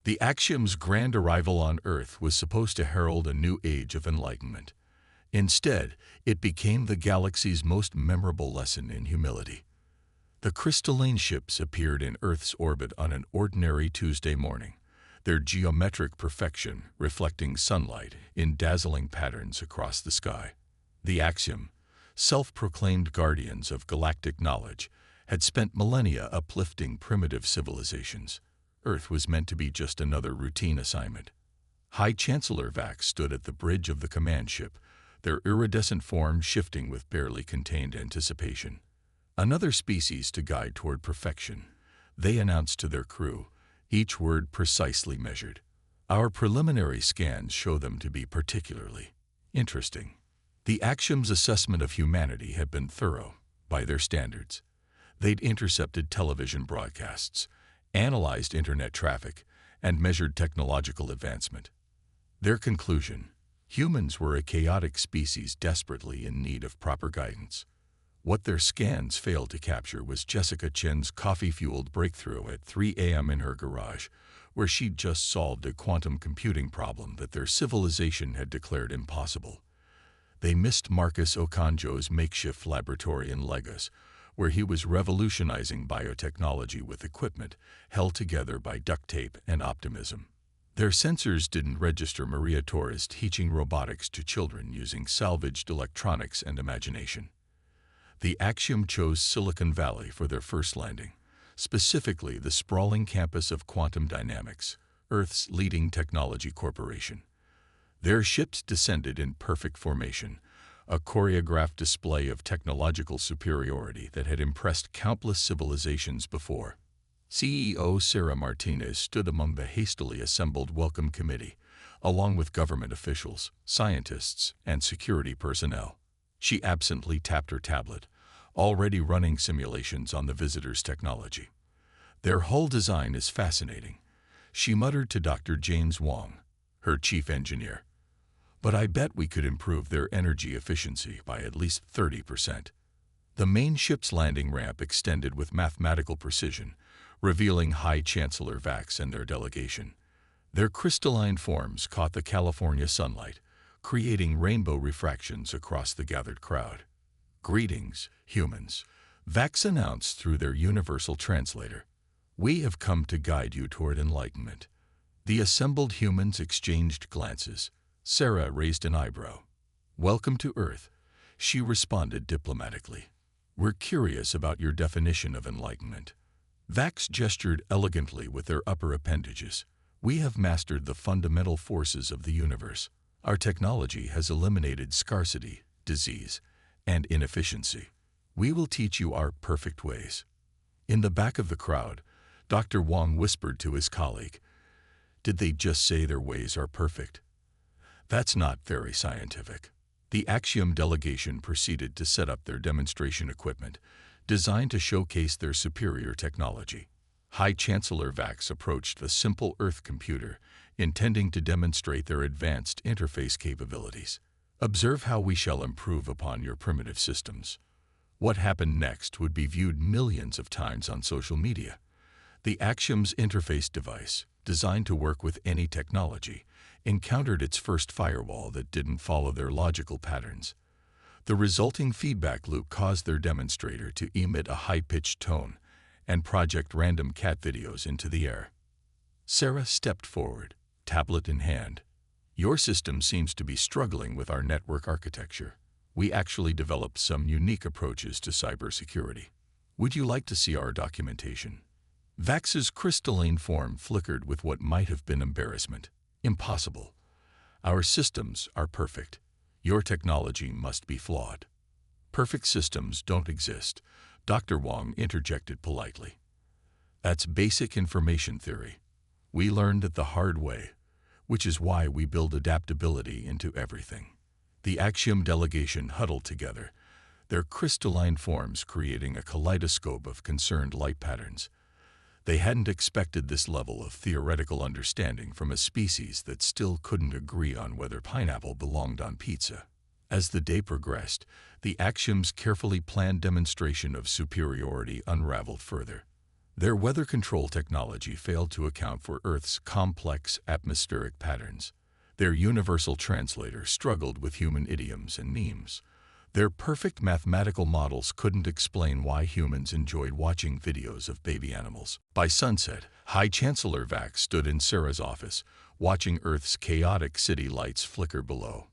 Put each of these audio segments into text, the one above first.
The Axiom's grand arrival on Earth was supposed to herald a new age of enlightenment. Instead, it became the galaxy's most memorable lesson in humility. The crystalline ships appeared in Earth's orbit on an ordinary Tuesday morning, their geometric perfection reflecting sunlight in dazzling patterns across the sky. The Axiom, self-proclaimed guardians of galactic knowledge, had spent millennia uplifting primitive civilizations. Earth was meant to be just another routine assignment. High Chancellor Vax stood at the bridge of the command ship, their iridescent forms shifting with barely contained anticipation. Another species to guide toward perfection, they announced to their crew, each word precisely measured. Our preliminary scans show them to be particularly interesting. The Axiom's assessment of humanity had been thorough, by their standards. They'd intercepted television broadcasts, analyzed internet traffic, and measured technological advancement. Their conclusion: humans were a chaotic species desperately in need of proper guidance. What their scans failed to capture was Jessica Chen's coffee-fueled breakthrough at 3 a.m. in her garage, where she'd just solved a quantum computing problem that their civilization had declared impossible. They missed Marcus Okonjo's makeshift laboratory in Lagos, where he was revolutionizing biotechnology with equipment held together by duct tape and optimism. Their sensors didn't register Maria Torres teaching robotics to children using salvaged electronics and imagination. The Axiom chose Silicon Valley for their first landing, specifically the sprawling campus of Quantum Dynamics, Earth's leading technology corporation. Their ships descended in perfect formation, a choreographed display of technological superiority that had impressed countless civilizations before. CEO Sarah Martinez stood among the hastily assembled welcome committee, along with government officials, scientists, and security personnel. She absently tapped her tablet, already running simulations on the visitors' technology. "Their hull design is fascinating," she muttered to Dr. James Wong, her chief engineer. "But I bet we could improve their energy efficiency by at least 30%. The main ship's landing ramp extended with mathematical precision, revealing High Chancellor Vax and their delegation. Their crystalline forms caught the California sunlight, creating rainbow refractions across the gathered crowd. "Greetings, humans," Vax announced through their universal translator. "We have come to guide you toward enlightenment." The assembled humans exchanged glances. Sarah raised an eyebrow. "Welcome to Earth," she responded diplomatically. "We're curious about your definition of enlightenment." Vax gestured elegantly with their upper appendages. "We have mastered the fundamental forces of the universe. Our technology has eliminated scarcity, disease, and inefficiency. We will teach you our perfect ways." In the back of the crowd, Dr. Wong whispered to his colleague, "Did they just say their ways are perfect? That's not very scientific." The Axiom delegation proceeded to set up their demonstration equipment, designed to showcase their superior technology. High Chancellor Vax approached the simple Earth computer, intending to demonstrate their advanced interface capabilities. "Observe how we shall improve upon your primitive systems." What happened next would be viewed millions of times on social media. The Axiom's interface device, designed to work with any technology, encountered its first firewall that didn't follow their logical patterns. The resulting feedback loop caused their demonstrator to emit a high-pitched tone and project random cat videos into the air. Sarah stepped forward, tablet in hand. "Your system seems to be struggling with our network architecture. We actually developed some unique approaches to cybersecurity. Would you like to see our documentation?" Vax's crystalline form flickered with what might have been embarrassment. "Impossible. Our systems are perfect. Your technology must be flawed." "Perfect systems don't exist," Dr. Wong interjected politely. "That's basic information theory. We learned it the hard way, which is why we build adaptability into everything." The Axiom delegation huddled together, their crystalline forms creating a kaleidoscope of concerned light patterns. They hadn't expected this level of theoretical understanding from a species that still couldn't agree on whether pineapple belonged on pizza. As the day progressed, the Axiom's carefully planned demonstration of superiority unraveled further. Their weather control technology failed to account for Earth's complex atmospheric patterns. Their universal translator struggled with human idioms and memes. Their perfect mathematical models couldn't explain why humans enjoyed watching videos of baby animals. By sunset, High Chancellor Vax stood in Sarah's office, watching Earth's chaotic city lights flicker below.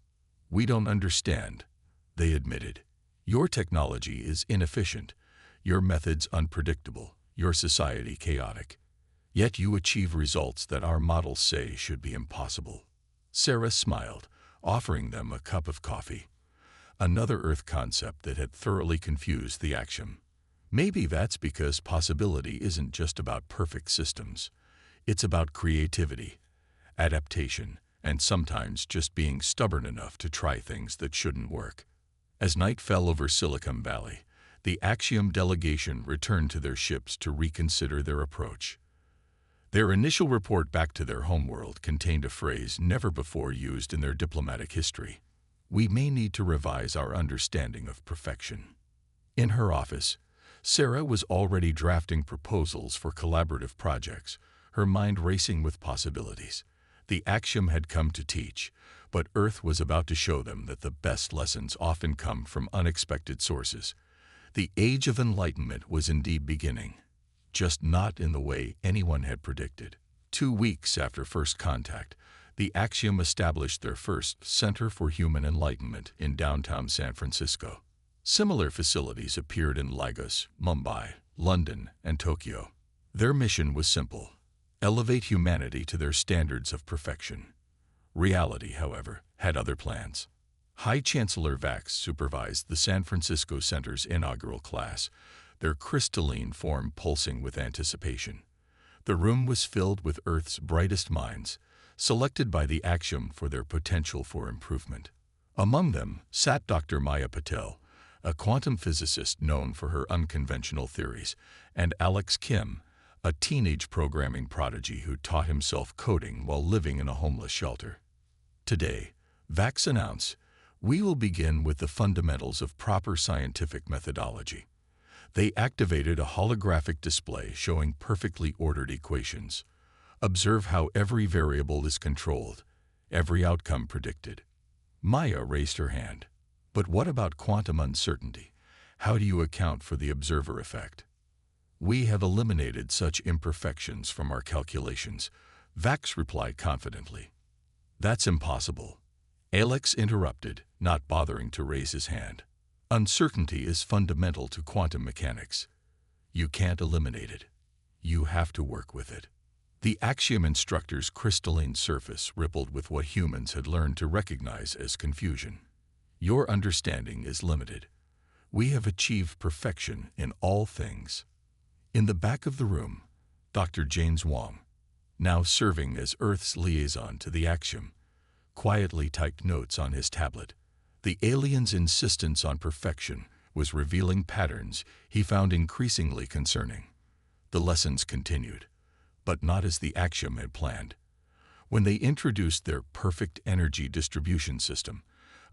"We don't understand," they admitted. "Your technology is inefficient, your methods unpredictable, your society chaotic. Yet you achieve results that our models say should be impossible." Sarah smiled, offering them a cup of coffee. Another Earth concept that had thoroughly confused the Axiom. Maybe that's because possibility isn't just about perfect systems. It's about creativity, adaptation, and sometimes just being stubborn enough to try things that shouldn't work. As night fell over Silicon Valley, the Axiom delegation returned to their ships to reconsider their approach. Their initial report back to their homeworld contained a phrase never before used in their diplomatic history: "We may need to revise our understanding of perfection." In her office, Sarah was already drafting proposals for collaborative projects, her mind racing with possibilities. The Axiom had come to teach, but Earth was about to show them that the best lessons often come from unexpected sources. The Age of Enlightenment was indeed beginning, just not in the way anyone had predicted. 2 weeks after first contact, the Axiom established their first Center for Human Enlightenment in downtown San Francisco. Similar facilities appeared in Lagos, Mumbai, London, and Tokyo. Their mission was simple: elevate humanity to their standards of perfection. Reality, however, had other plans. High Chancellor Vax supervised the San Francisco Center's inaugural class, their crystalline form pulsing with anticipation. The room was filled with Earth's brightest minds, selected by the Axiom for their potential for improvement. Among them sat Dr. Maya Patel, a quantum physicist known for her unconventional theories, and Alex Kim, a teenage programming prodigy who taught himself coding while living in a homeless shelter. Today, Vax announced, "We will begin with the fundamentals of proper scientific methodology." They activated a holographic display showing perfectly ordered equations. Observe how every variable is controlled, every outcome predicted. Maya raised her hand. "But what about quantum uncertainty? How do you account for the observer effect?" "We have eliminated such imperfections from our calculations," Vax replied confidently. "That's impossible," Alex interrupted, not bothering to raise his hand. "Uncertainty is fundamental to quantum mechanics. You can't eliminate it. You have to work with it." The Axiom instructor's crystalline surface rippled with what humans had learned to recognize as confusion. "Your understanding is limited. We have achieved perfection in all things." In the back of the room, Dr. James Wong, now serving as Earth's liaison to the Axiom, quietly typed notes on his tablet. The alien's insistence on perfection was revealing patterns he found increasingly concerning. The lessons continued, but not as the Axiom had planned. When they introduced their perfect energy distribution system,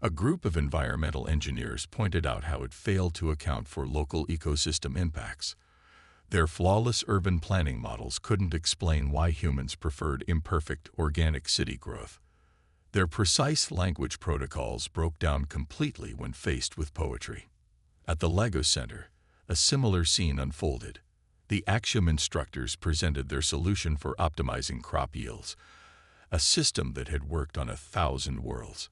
a group of environmental engineers pointed out how it failed to account for local ecosystem impacts. Their flawless urban planning models couldn't explain why humans preferred imperfect organic city growth. Their precise language protocols broke down completely when faced with poetry. At the Lagos Center, a similar scene unfolded. The Axiom instructors presented their solution for optimizing crop yields, a system that had worked on 1,000 worlds.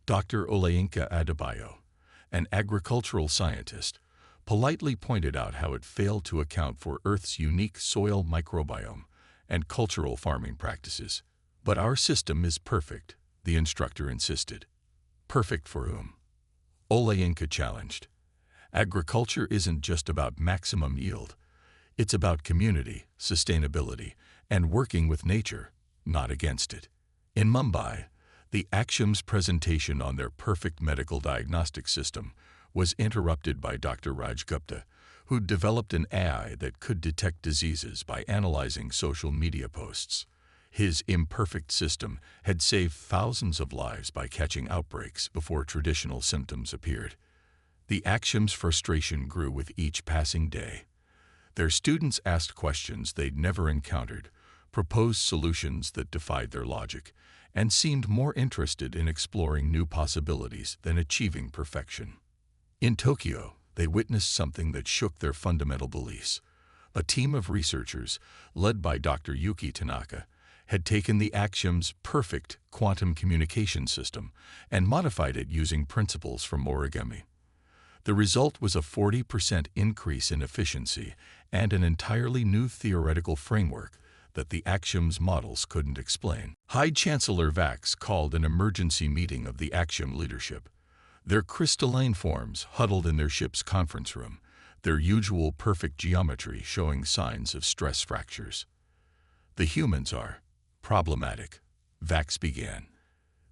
Dr. Olayinka Adebayo, an agricultural scientist, politely pointed out how it failed to account for Earth's unique soil microbiome and cultural farming practices. "But our system is perfect," the instructor insisted. "Perfect for whom?" Olayinka challenged. "Agriculture isn't just about maximum yield. It's about community, sustainability, and working with nature, not against it." In Mumbai, the Axiom's presentation on their perfect medical diagnostic system was interrupted by Dr. Raj Gupta, who developed an AI that could detect diseases by analyzing social media posts. His imperfect system had saved thousands of lives by catching outbreaks before traditional symptoms appeared. The Axiom's frustration grew with each passing day. Their students asked questions they'd never encountered, proposed solutions that defied their logic, and seemed more interested in exploring new possibilities than achieving perfection. In Tokyo, they witnessed something that shook their fundamental beliefs. A team of researchers, led by Dr. Yuki Tanaka, had taken the Axiom's perfect quantum communication system and modified it using principles from origami. The result was a 40% increase in efficiency and an entirely new theoretical framework that the Axiom's models couldn't explain. High Chancellor Vax called an emergency meeting of the Axiom leadership. Their crystalline forms huddled in their ship's conference room, their usual perfect geometry showing signs of stress fractures. "The humans are problematic," Vax began.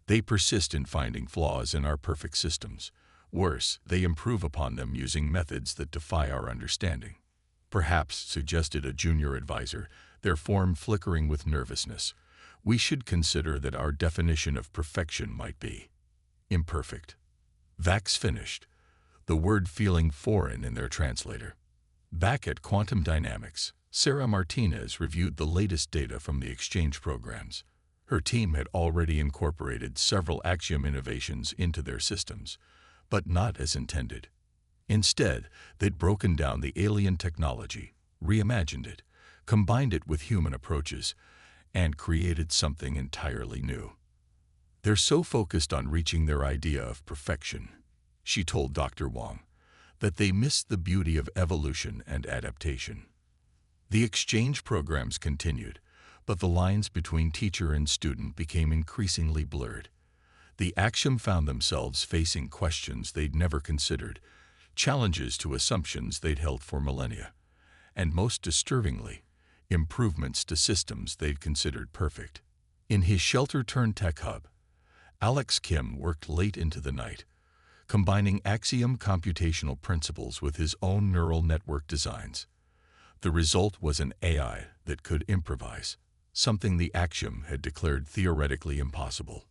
"They persist in finding flaws in our perfect systems. Worse, they improve upon them using methods that defy our understanding." "Perhaps," suggested a junior advisor, their form flickering with nervousness, "we should consider that our definition of perfection might be imperfect." Vax finished, the word feeling foreign in their translator. Back at Quantum Dynamics, Sarah Martinez reviewed the latest data from the exchange programs. Her team had already incorporated several Axiom innovations into their systems, but not as intended. Instead, they'd broken down the alien technology, reimagined it, combined it with human approaches, and created something entirely new. "They're so focused on reaching their idea of perfection," she told Dr. Wong, "that they missed the beauty of evolution and adaptation." The exchange programs continued, but the lines between teacher and student became increasingly blurred. The Axiom found themselves facing questions they'd never considered, challenges to assumptions they'd held for millennia, and most disturbingly, improvements to systems they'd considered perfect. In his shelter-turned-tech hub, Alex Kim worked late into the night, combining Axiom computational principles with his own neural network designs. The result was an AI that could improvise, something the Axiom had declared theoretically impossible.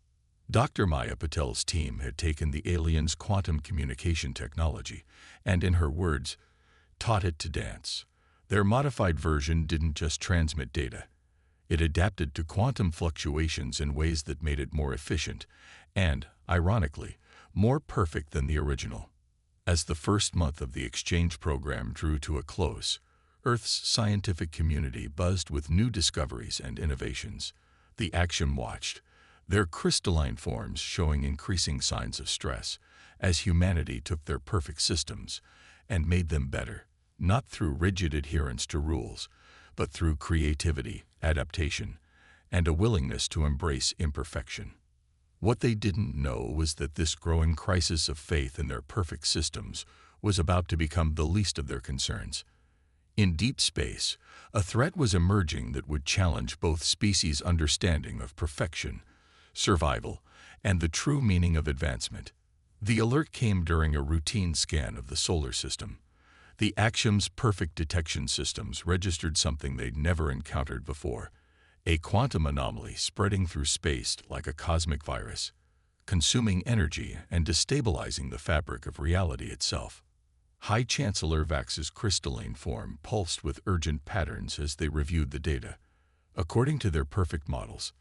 Dr. Maya Patel's team had taken the alien's quantum communication technology and, in her words, taught it to dance. Their modified version didn't just transmit data. It adapted to quantum fluctuations in ways that made it more efficient and, ironically, more perfect than the original. As the first month of the exchange program drew to a close, Earth's scientific community buzzed with new discoveries and innovations. The Axiom watched, their crystalline forms showing increasing signs of stress, as humanity took their perfect systems and made them better, not through rigid adherence to rules, but through creativity, adaptation, and a willingness to embrace imperfection. What they didn't know was that this growing crisis of faith in their perfect systems was about to become the least of their concerns. In deep space, a threat was emerging that would challenge both species' understanding of perfection, survival, and the true meaning of advancement. The alert came during a routine scan of the solar system. The Axiom's perfect detection systems registered something they'd never encountered before, a quantum anomaly spreading through space like a cosmic virus, consuming energy and destabilizing the fabric of reality itself. High Chancellor Vax's crystalline form pulsed with urgent patterns as they reviewed the data. According to their perfect models,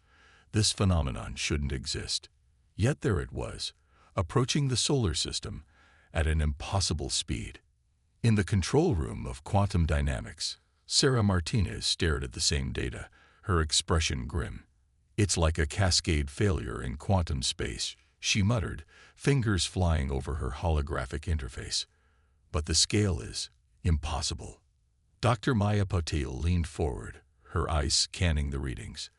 this phenomenon shouldn't exist. Yet there it was, approaching the solar system at an impossible speed. In the control room of Quantum Dynamics, Sarah Martinez stared at the same data, her expression grim. "It's like a cascade failure in quantum space," she muttered, fingers flying over her holographic interface. "But the scale is impossible." Dr. Maya Patel leaned forward, her eyes scanning the readings.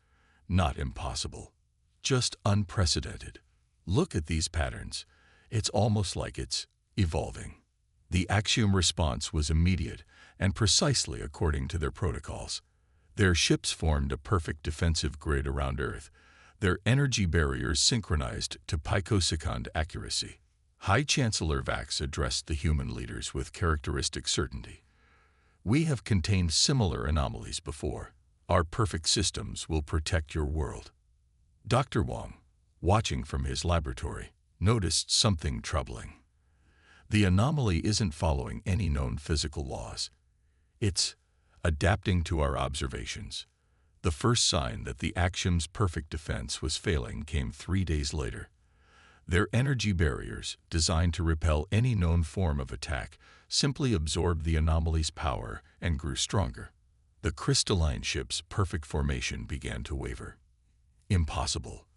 "Not impossible, just unprecedented. Look at these patterns. It's almost like it's evolving." The Axiom response was immediate and precisely according to their protocols. Their ships formed a perfect defensive grid around Earth, their energy barriers synchronized to picosecond accuracy. High Chancellor Vax addressed the human leaders with characteristic certainty. "We have contained similar anomalies before. Our perfect systems will protect your world." Dr. Wong, watching from his laboratory, noticed something troubling. The anomaly isn't following any known physical laws. It's adapting to our observations. The first sign that the Axiom's perfect defense was failing came 3 days later. Their energy barriers, designed to repel any known form of attack, simply absorbed the anomaly's power and grew stronger. The crystalline ship's perfect formation began to waver. Impossible,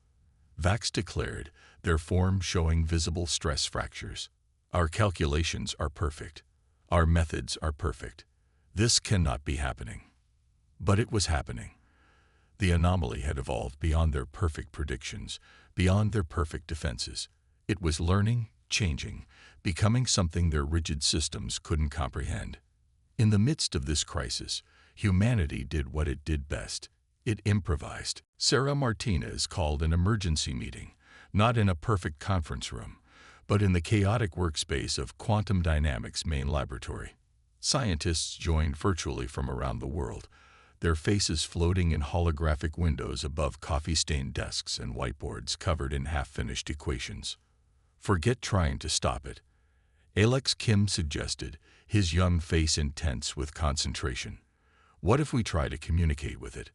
Vax declared, their form showing visible stress fractures. Our calculations are perfect. Our methods are perfect. This cannot be happening. But it was happening. The anomaly had evolved beyond their perfect predictions, beyond their perfect defenses. It was learning, changing, becoming something their rigid systems couldn't comprehend. In the midst of this crisis, humanity did what it did best. It improvised. Sarah Martinez called an emergency meeting, not in a perfect conference room, but in the chaotic workspace of quantum dynamics' main laboratory. Scientists joined virtually from around the world, their faces floating in holographic windows above coffee-stained desks and whiteboards covered in half-finished equations. Forget trying to stop it, Alex Kim suggested, his young face intense with concentration. What if we try to communicate with it?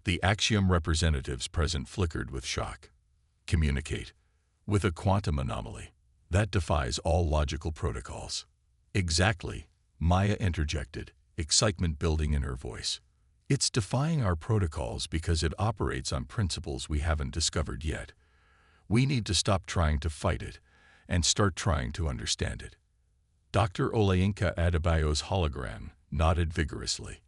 The Axiom representatives present flickered with shock. Communicate? With a quantum anomaly? That defies all logical protocols. Exactly, Maya interjected, excitement building in her voice. It's defying our protocols because it operates on principles we haven't discovered yet. We need to stop trying to fight it and start trying to understand it. Dr. Olayinka Adebayo's hologram nodded vigorously.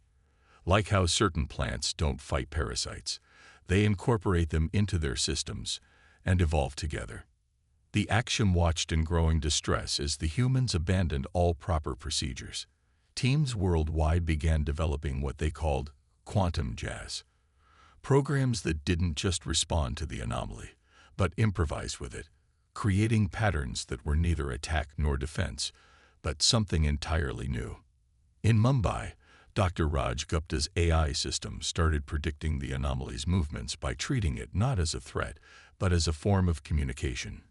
Like how certain plants don't fight parasites, they incorporate them into their systems and evolve together. The Axiom watched in growing distress as the humans abandoned all proper procedures. Teams worldwide began developing what they called quantum jazz, programs that didn't just respond to the anomaly, but improvise with it, creating patterns that were neither attack nor defense, but something entirely new. In Mumbai, Dr. Raj Gupta's AI system started predicting the anomaly's movements by treating it not as a threat, but as a form of communication.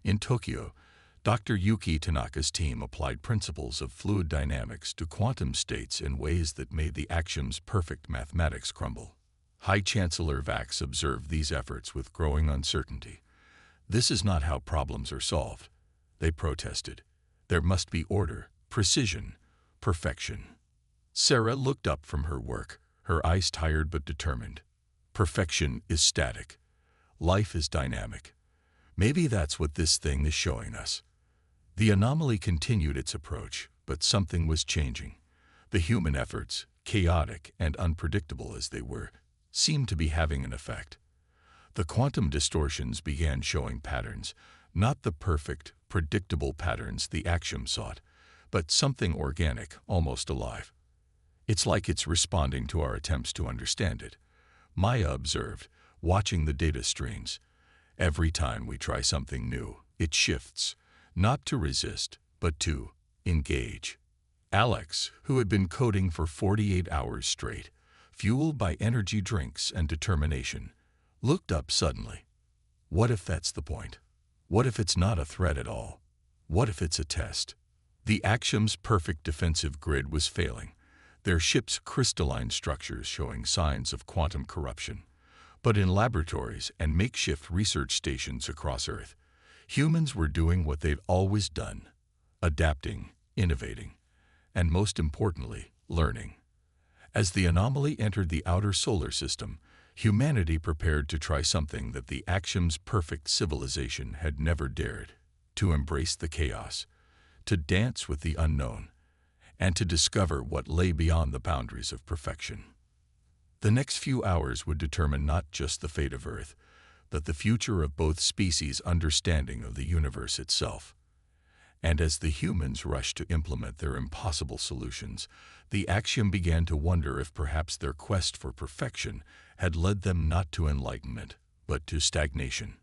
In Tokyo, Dr. Yuki Tanaka's team applied principles of fluid dynamics to quantum states in ways that made the Axiom's perfect mathematics crumble. High Chancellor Vax observed these efforts with growing uncertainty. This is not how problems are solved, they protested. There must be order, precision, perfection. Sarah looked up from her work, her eyes tired but determined. Perfection is static. Life is dynamic. Maybe that's what this thing is showing us. The anomaly continued its approach, but something was changing. The human efforts, chaotic and unpredictable as they were, seemed to be having an effect. The quantum distortions began showing patterns, not the perfect, predictable patterns the Axiom sought, but something organic, almost alive. It's like it's responding to our attempts to understand it, Maya observed, watching the data streams. Every time we try something new, it shifts, not to resist, but to engage. Alex, who had been coding for 48 hours straight, fueled by energy drinks and determination, looked up suddenly. What if that's the point? What if it's not a threat at all? What if it's a test? The Axiom's perfect defensive grid was failing, their ship's crystalline structures showing signs of quantum corruption. But in laboratories and makeshift research stations across Earth, humans were doing what they'd always done, adapting, innovating, and most importantly, learning. As the anomaly entered the outer solar system, humanity prepared to try something that the Axiom's perfect civilization had never dared, to embrace the chaos, to dance with the unknown, and to discover what lay beyond the boundaries of perfection. The next few hours would determine not just the fate of Earth, but the future of both species' understanding of the universe itself. And as the humans rushed to implement their impossible solutions, the Axiom began to wonder if perhaps their quest for perfection had led them not to enlightenment, but to stagnation.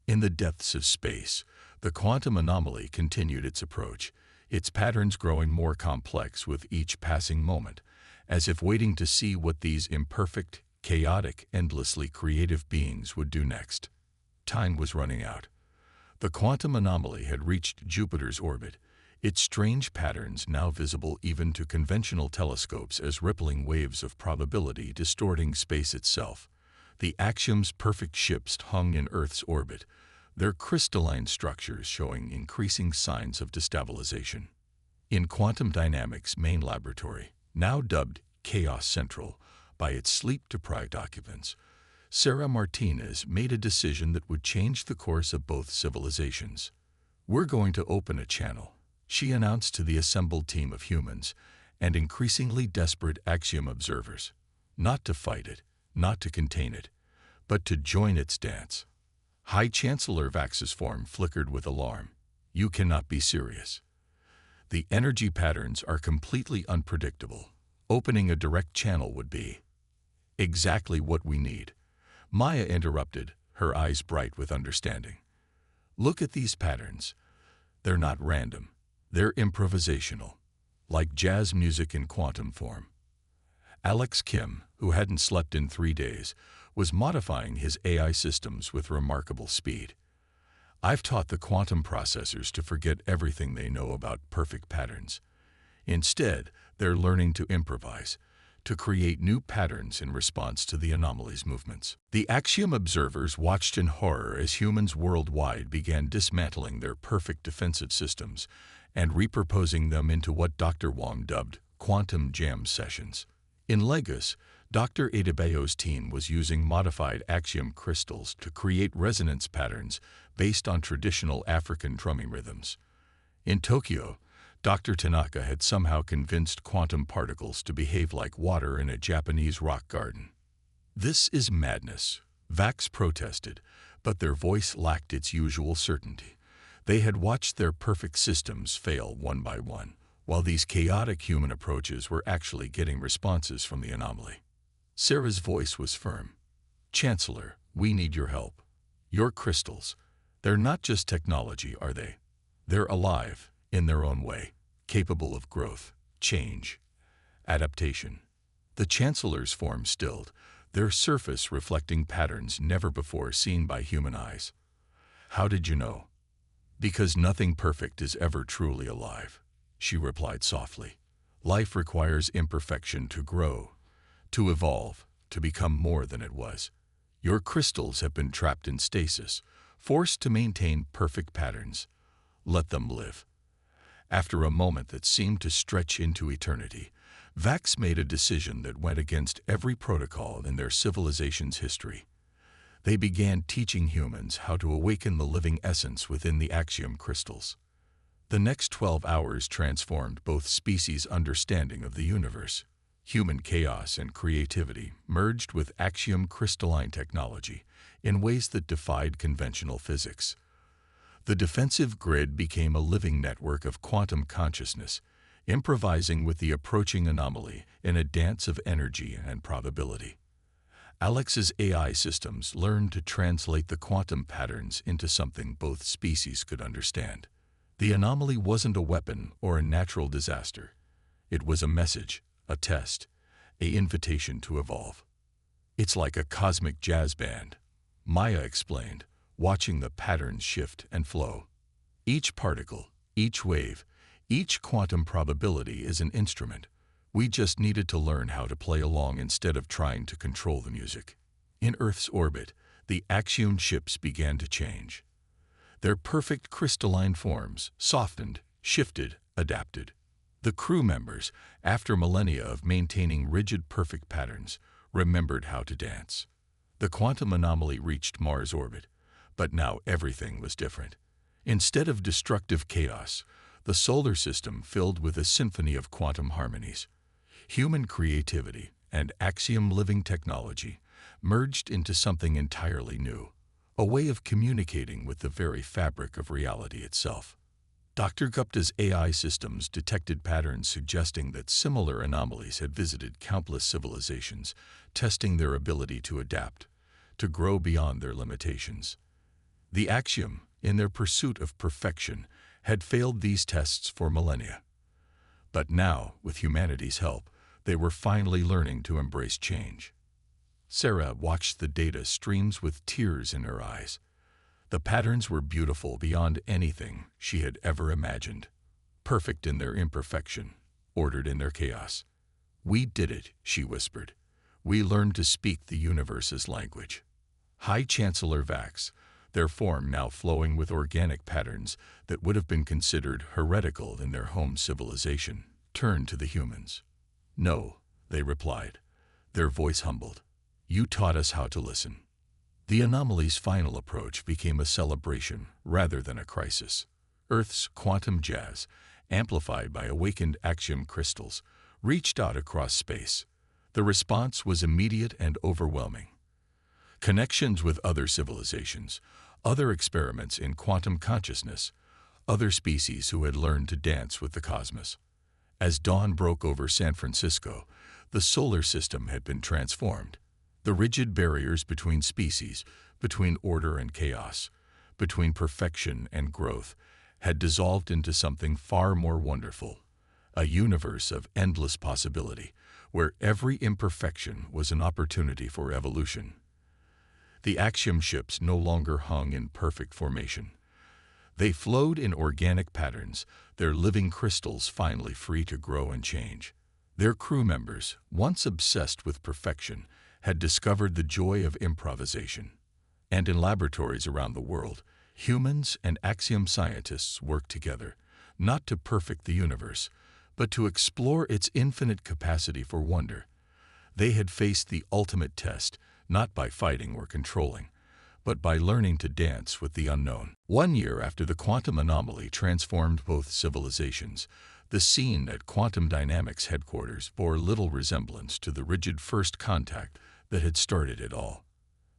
In the depths of space, the quantum anomaly continued its approach, its patterns growing more complex with each passing moment, as if waiting to see what these imperfect, chaotic, endlessly creative beings would do next. Time was running out. The quantum anomaly had reached Jupiter's orbit, its strange patterns now visible even to conventional telescopes as rippling waves of probability distorting space itself. The Axiom's perfect ships hung in Earth's orbit, their crystalline structures showing increasing signs of destabilization. In quantum dynamics' main laboratory, now dubbed Chaos Central by its sleep-deprived occupants, Sarah Martinez made a decision that would change the course of both civilizations. "We're going to open a channel," she announced to the assembled team of humans and increasingly desperate Axiom observers. Not to fight it, not to contain it, but to join its dance. High Chancellor Vax's form flickered with alarm. "You cannot be serious. The energy patterns are completely unpredictable. Opening a direct channel would be exactly what we need." Maya interrupted, her eyes bright with understanding. "Look at these patterns. They're not random. They're improvisational, like jazz music in quantum form." Alex Kim, who hadn't slept in 3 days, was modifying his AI systems with remarkable speed. "I've taught the quantum processors to forget everything they know about perfect patterns. Instead, they're learning to improvise, to create new patterns in response to the anomaly's movements." The Axiom observers watched in horror as humans worldwide began dismantling their perfect defensive systems and repurposing them into what Dr. Wong dubbed quantum jam sessions. In Lagos, Dr. Adebayo's team was using modified Axiom crystals to create resonance patterns based on traditional African drumming rhythms. In Tokyo, Dr. Tanaka had somehow convinced quantum particles to behave like water in a Japanese rock garden. "This is madness," Vax protested, but their voice lacked its usual certainty. They had watched their perfect systems fail one by one, while these chaotic human approaches were actually getting responses from the anomaly. Sarah's voice was firm. "Chancellor, we need your help. Your crystals, they're not just technology, are they? They're alive, in their own way, capable of growth, change, adaptation." The Chancellor's form stilled, their surface reflecting patterns never before seen by human eyes. "How did you know?" "Because nothing perfect is ever truly alive," she replied softly. "Life requires imperfection to grow, to evolve, to become more than it was. Your crystals have been trapped in stasis, forced to maintain perfect patterns. Let them live." After a moment that seemed to stretch into eternity, Vax made a decision that went against every protocol in their civilization's history. They began teaching humans how to awaken the living essence within the Axiom crystals. The next 12 hours transformed both species' understanding of the universe. Human chaos and creativity merged with Axiom crystalline technology in ways that defied conventional physics. The defensive grid became a living network of quantum consciousness, improvising with the approaching anomaly in a dance of energy and probability. Alex's AI systems learned to translate the quantum patterns into something both species could understand. The anomaly wasn't a weapon or a natural disaster. It was a message, a test, an invitation to evolve. "It's like a cosmic jazz band," Maya explained, watching the patterns shift and flow. "Each particle, each wave, each quantum probability is an instrument. We just needed to learn how to play along instead of trying to control the music." In Earth's orbit, the Axiom ships began to change. Their perfect crystalline forms softened, shifted, adapted. The crew members, after millennia of maintaining rigid perfect patterns, remembered how to dance. The quantum anomaly reached Mars' orbit, but now everything was different. Instead of destructive chaos, the solar system filled with a symphony of quantum harmonies. Human creativity and Axiom living technology merged into something entirely new, a way of communicating with the very fabric of reality itself. Dr. Gupta's AI systems detected patterns suggesting that similar anomalies had visited countless civilizations, testing their ability to adapt, to grow beyond their limitations. The Axiom, in their pursuit of perfection, had failed these tests for millennia. But now, with humanity's help, they were finally learning to embrace change. Sarah watched the data streams with tears in her eyes. The patterns were beautiful beyond anything she had ever imagined. perfect in their imperfection, ordered in their chaos. "We did it," she whispered. "We learned to speak the universe's language." High Chancellor Vax, their form now flowing with organic patterns that would have been considered heretical in their home civilization, turned to the humans. "No," they replied, their voice humbled. "You taught us how to listen." The anomaly's final approach became a celebration rather than a crisis. Earth's quantum jazz, amplified by awakened axiom crystals, reached out across space. The response was immediate and overwhelming. Connections with other civilizations, other experiments in quantum consciousness, other species who had learned to dance with the cosmos. As dawn broke over San Francisco, the solar system had been transformed. The rigid barriers between species, between order and chaos, between perfection and growth, had dissolved into something far more wonderful, a universe of endless possibility, where every imperfection was an opportunity for evolution. The axiom ships no longer hung in perfect formation. They flowed in organic patterns, their living crystals finally free to grow and change. Their crew members, once obsessed with perfection, had discovered the joy of improvisation. And in laboratories around the world, humans and axiom scientists worked together, not to perfect the universe, but to explore its infinite capacity for wonder. They had faced the ultimate test, not by fighting or controlling, but by learning to dance with the unknown. 1 year after the quantum anomaly transformed both civilizations, the scene at Quantum Dynamics headquarters bore little resemblance to the rigid first contact that had started it all.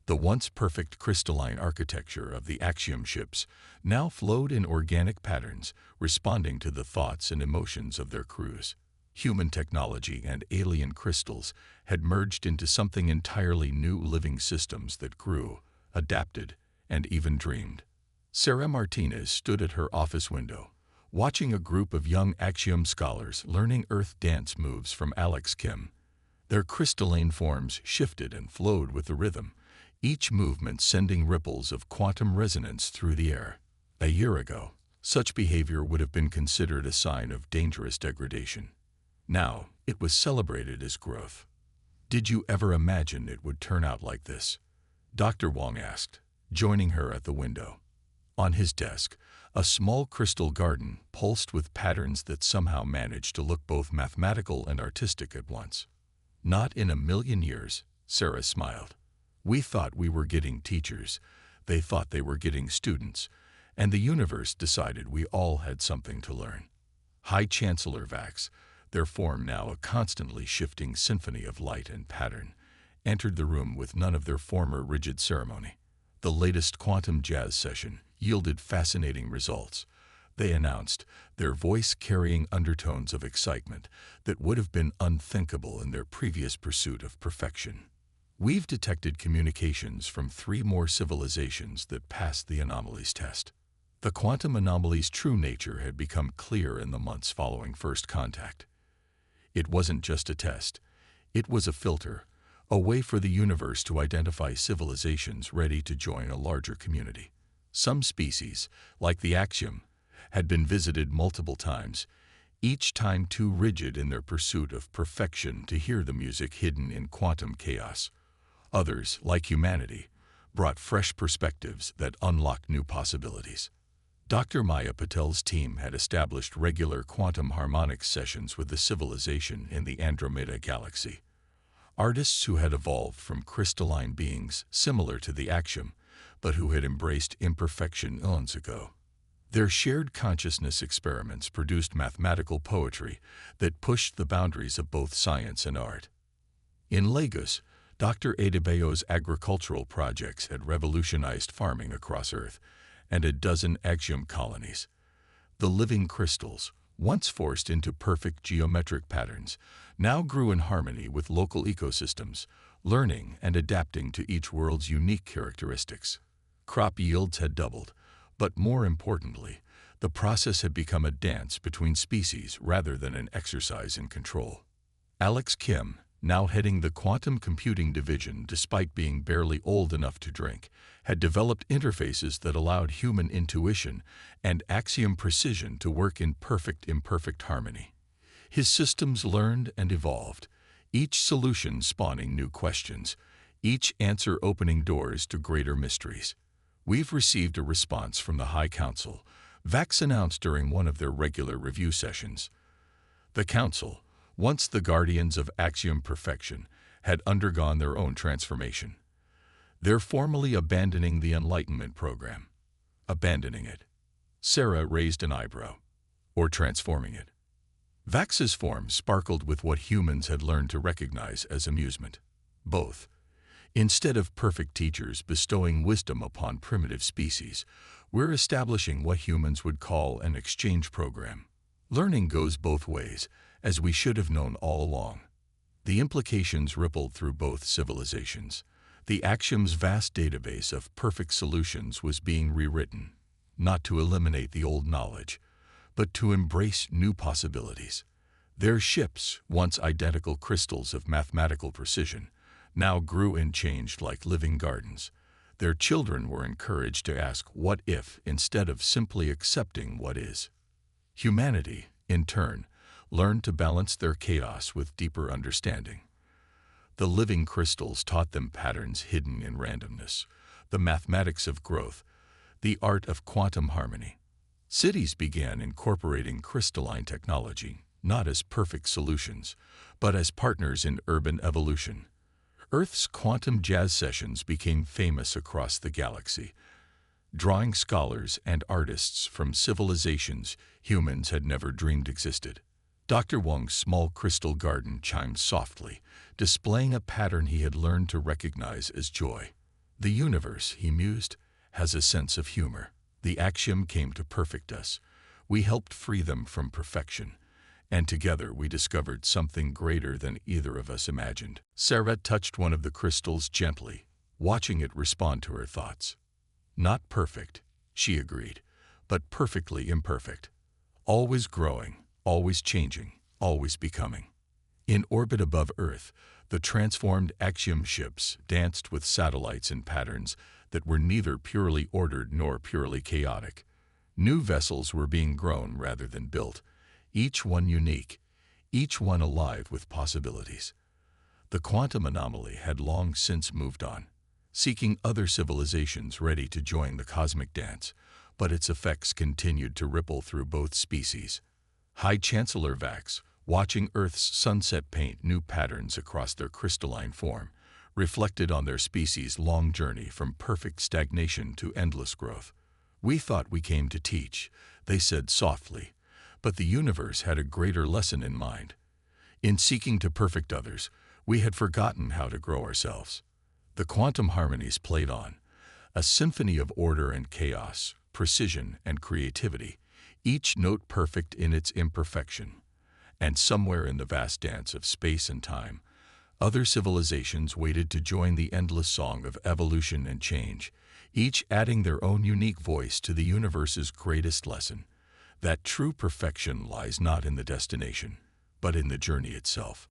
The once perfect crystalline architecture of the axiom ships now flowed in organic patterns, responding to the thoughts and emotions of their crews. Human technology and alien crystals had merged into something entirely new, living systems that grew, adapted, and even dreamed. Sarah Martinez stood at her office window, watching a group of young axiom scholars learning Earth dance moves from Alex Kim. Their crystalline forms shifted and flowed with the rhythm, each movement sending ripples of quantum resonance through the air. A year ago, such behavior would have been considered a sign of dangerous degradation. Now, it was celebrated as growth. "Did you ever imagine it would turn out like this?" Dr. Wong asked, joining her at the window. On his desk, a small crystal garden pulsed with patterns that somehow managed to look both mathematical and artistic at once. "Not in a million years," Sarah smiled. "We thought we were getting teachers, they thought they were getting students, and the universe decided we all had something to learn." High Chancellor Vax, their form now a constantly shifting symphony of light and pattern, entered the room with none of their former rigid ceremony. The latest quantum jazz session yielded fascinating results, they announced, their voice carrying undertones of excitement that would have been unthinkable in their previous pursuit of perfection. "We've detected communications from 3 more civilizations that passed the anomaly's test." The quantum anomaly's true nature had become clear in the months following first contact. It wasn't just a test. It was a filter, a way for the universe to identify civilizations ready to join a larger community. Some species, like the axiom, had been visited multiple times, each time too rigid in their pursuit of perfection to hear the music hidden in quantum chaos. Others, like humanity, brought fresh perspectives that unlocked new possibilities. Dr. Maya Patel's team had established regular quantum harmonics sessions with the civilization in the Andromeda Galaxy. Artists who had evolved from crystalline beings similar to the axiom, but who had embraced imperfection eons ago. Their shared consciousness experiments produced mathematical poetry that pushed the boundaries of both science and art. In Lagos, Dr. Adebayo's agricultural projects had revolutionized farming across Earth, and a dozen axiom colonies. The living crystals, once forced into perfect geometric patterns, now grew in harmony with local ecosystems, learning and adapting to each world's unique characteristics. Crop yields had doubled, but more importantly, the process had become a dance between species rather than an exercise in control. Alex Kim, now heading the quantum computing division despite being barely old enough to drink, had developed interfaces that allowed human intuition and axiom precision to work in perfect-imperfect harmony. His systems learned and evolved, each solution spawning new questions, each answer opening doors to greater mysteries. We've received a response from the High Council, Vax announced during one of their regular review sessions. The Council, once the guardians of axiom perfection, had undergone their own transformation. They're formally abandoning the Enlightenment program. Abandoning it. Sarah raised an eyebrow. Or transforming it. Vax's form sparkled with what humans had learned to recognize as amusement. Both. Instead of perfect teachers bestowing wisdom upon primitive species, we're establishing what humans would call an exchange program. Learning goes both ways, as we should have known all along. The implications rippled through both civilizations. The Axiom's vast database of perfect solutions was being rewritten, not to eliminate the old knowledge, but to embrace new possibilities. Their ships, once identical crystals of mathematical precision, now grew and changed like living gardens. Their children were encouraged to ask what if instead of simply accepting what is. Humanity, in turn, learned to balance their chaos with deeper understanding. The living crystals taught them patterns hidden in randomness, the mathematics of growth, the art of quantum harmony. Cities began incorporating crystalline technology, not as perfect solutions, but as partners in urban evolution. Earth's quantum jazz sessions became famous across the galaxy, drawing scholars and artists from civilizations humans had never dreamed existed. Dr. Wong's small crystal garden chimed softly, displaying a pattern he had learned to recognize as joy. The universe, he mused, has a sense of humor. The axiom came to perfect us. We helped free them from perfection. And together we discovered something greater than either of us imagined. Sarah touched one of the crystals gently, watching it respond to her thoughts. Not perfect, she agreed, but perfectly imperfect. Always growing, always changing, always becoming. In orbit above Earth, the transformed axiom ships danced with satellites in patterns that were neither purely ordered nor purely chaotic. New vessels were being grown rather than built, each one unique, each one alive with possibilities. The quantum anomaly had long since moved on, seeking other civilizations ready to join the cosmic dance, but its effects continued to ripple through both species. High Chancellor Vax, watching Earth's sunset paint new patterns across their crystalline form, reflected on their species' long journey from perfect stagnation to endless growth. We thought we came to teach, they said softly, but the universe had a greater lesson in mind. In seeking to perfect others, we had forgotten how to grow ourselves. The quantum harmonies played on, a symphony of order and chaos, precision and creativity, each note perfect in its imperfection. And somewhere in the vast dance of space and time, other civilizations waited to join the endless song of evolution and change, each adding their own unique voice to the universe's greatest lesson, that true perfection lies not in the destination, but in the journey itself.